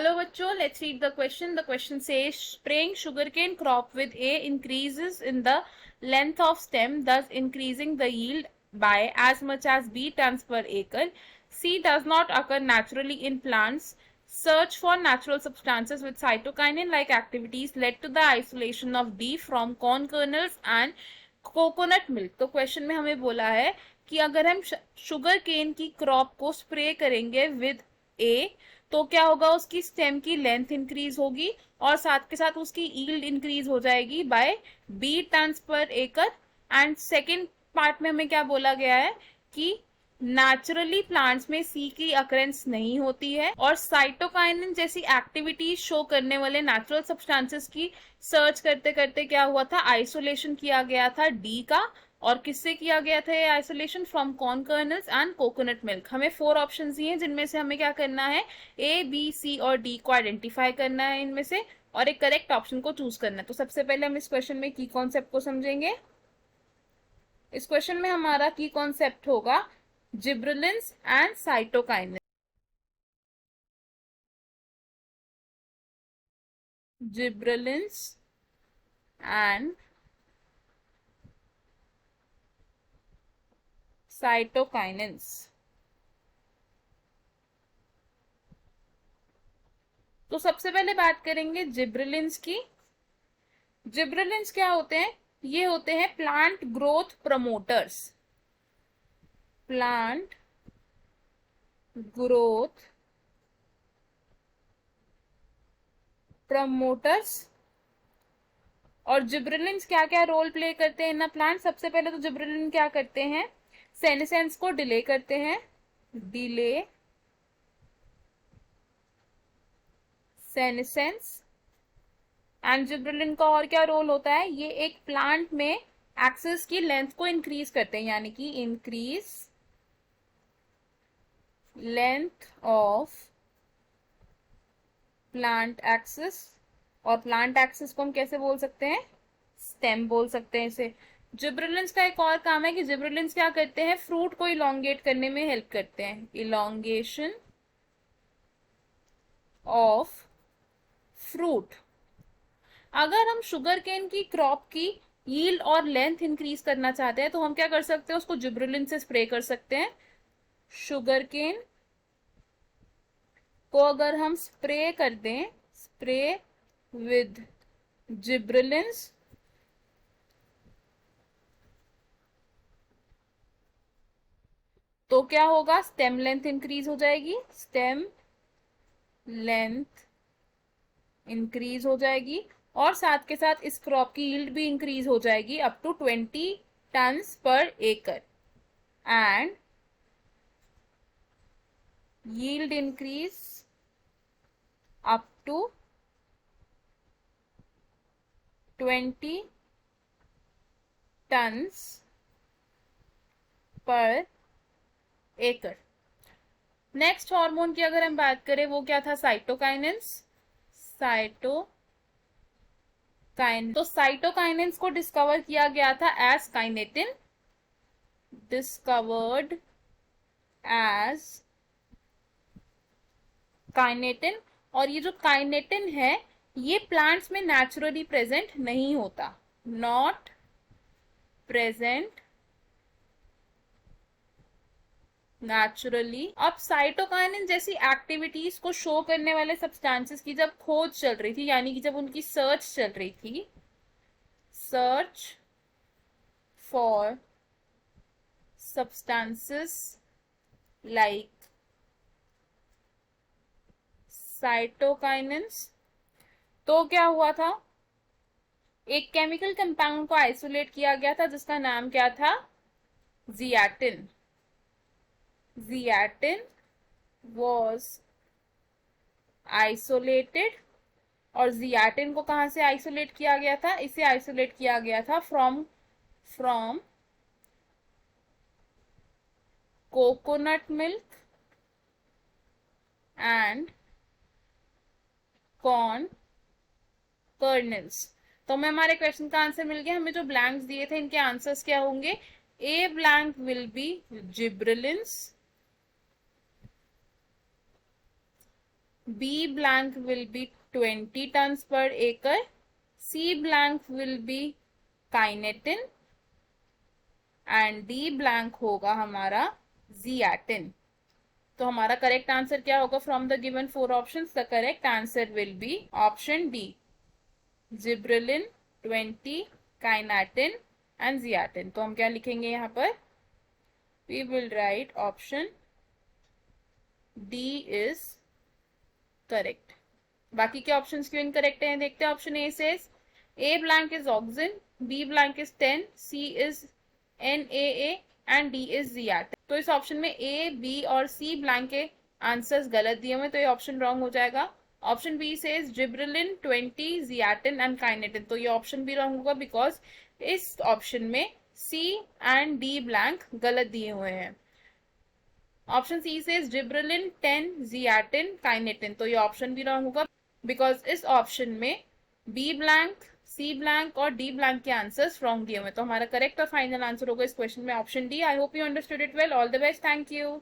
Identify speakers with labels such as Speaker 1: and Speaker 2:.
Speaker 1: Hello bachcho, let's read the question. The question says spraying sugarcane crop with A increases in the length of stem, thus increasing the yield by as much as B tons per acre. C does not occur naturally in plants. Search for natural substances with cytokinin-like activities led to the isolation of D from corn kernels and coconut milk. तो question में हमें बोला है कि अगर हम sugar cane की crop को स्प्रे करेंगे विद ए तो क्या होगा, उसकी स्टेम की लेंथ इंक्रीज होगी और साथ के साथ उसकी ईल्ड इंक्रीज हो जाएगी बाय बी टन्स पर एकड़। एंड सेकेंड पार्ट में हमें क्या बोला गया है कि नेचुरली प्लांट्स में सी की अकरेंस नहीं होती है और साइटोकाइनिन जैसी एक्टिविटीज शो करने वाले नेचुरल सब्सटेंसेस की सर्च करते करते क्या हुआ था, आइसोलेशन किया गया था डी का। और किससे किया गया था ये isolation? From corn colonel's and coconut milk. हमें 4 ऑप्शंस दिए जिनमें से हमें क्या करना है, ए बी सी और डी को आइडेंटिफाई करना है इनमें से और एक करेक्ट ऑप्शन को चूज करना है। तो सबसे पहले हम इस क्वेश्चन में की कॉन्सेप्ट को समझेंगे। इस क्वेश्चन में हमारा की कॉन्सेप्ट होगा gibberellins and cytokinin. Gibberellins and cytokinins. तो सबसे पहले बात करेंगे जिब्रेलिन्स की। जिब्रेलिन्स क्या होते हैं? ये होते हैं plant growth promoters. Plant growth promoters. और जिब्रेलिन्स क्या क्या रोल प्ले करते हैं इन प्लांट? सबसे पहले तो जिब्रेलिन क्या करते हैं, सेनेसेंस को डिले करते हैं, डिले सेनेसेंस। एंड जिब्रेलिन का और क्या रोल होता है, ये एक प्लांट में एक्सेस की लेंथ को इंक्रीज करते हैं, यानी कि increase length of plant axis. और प्लांट एक्सेस को हम कैसे बोल सकते हैं, स्टेम बोल सकते हैं इसे। जिब्रेलिन्स का एक और काम है कि जिब्रेलिन्स क्या करते हैं, फ्रूट को इलोंगेट करने में हेल्प करते हैं, इलोंगेशन ऑफ फ्रूट। अगर हम शुगर केन की क्रॉप की यील्ड और लेंथ इंक्रीज करना चाहते हैं तो हम क्या कर सकते हैं, उसको जिब्रेलिन से स्प्रे कर सकते हैं। शुगर केन को अगर हम स्प्रे कर दें, स्प्रे विद जिब्रेलिन्स, तो क्या होगा, स्टेम लेंथ इंक्रीज हो जाएगी, स्टेम लेंथ इंक्रीज हो जाएगी और साथ के साथ इस क्रॉप की यील्ड भी इंक्रीज हो जाएगी अप टू 20 टन्स पर एकड़। And yield increase up to 20 tons पर एकड़। नेक्स्ट हार्मोन की अगर हम बात करें वो क्या था, साइटोकाइनिन्स। साइटोकाइन, तो साइटोकाइनिन्स को डिस्कवर किया गया था as kinetin, discovered as kinetin. और ये जो काइनेटिन है ये प्लांट्स में नेचुरली प्रेजेंट नहीं होता, नॉट प्रेजेंट नेचुरली। अब साइटोकाइनिन जैसी एक्टिविटीज को शो करने वाले सब्सटेंसेस की जब खोज चल रही थी, यानी कि जब उनकी सर्च चल रही थी, search for substances like cytokinins, तो क्या हुआ था, एक केमिकल कंपाउंड को आइसोलेट किया गया था जिसका नाम क्या था, जियाटिन। Zeatin was isolated। और जियाटिन को कहां से आइसोलेट किया गया था, इसे आइसोलेट किया गया था from coconut milk and corn colonel's. तो हमें हमारे क्वेश्चन का आंसर मिल गया। हमें जो ब्लैंक्स दिए थे इनके आंसर्स क्या होंगे, A blank will be gibberellins, B blank will be 20 tons per acre, C blank will be kinetin and d blank होगा हमारा जियाटिन। तो हमारा करेक्ट आंसर क्या होगा from the given 4 options? The correct answer will be option d, gibberellin, 20, kinetin and zeatin. तो हम क्या लिखेंगे यहाँ पर? We will write option d is correct. बाकी के ऑप्शंस क्यों इनकरेक्ट हैं देखते हैं। Option a says a blank is auxin, b blank is 10, c is NaA and D is zeatin. तो इस ऑप्शन में ए, बी और सी ब्लैंक के आंसर्स गलत दिए हुए, तो ये ऑप्शन रॉन्ग हो जाएगा। Option b says gibberellin, 20, zeatin and kinetin. तो ये ऑप्शन भी रॉन्ग होगा बिकॉज इस ऑप्शन में सी एंड डी ब्लैंक गलत दिए हुए हैं। Option she says gibberellin, 10, zeatin, kinetin. तो ये ऑप्शन भी रॉन्ग होगा बिकॉज इस ऑप्शन में बी ब्लैंक, सी ब्लैंक और डी ब्लैंक के आंसर्स रॉन्ग दिए हुए। तो हमारा करेक्ट और फाइनल आंसर होगा इस क्वेश्चन में option D. I hope you understood it well. All the best. Thank you.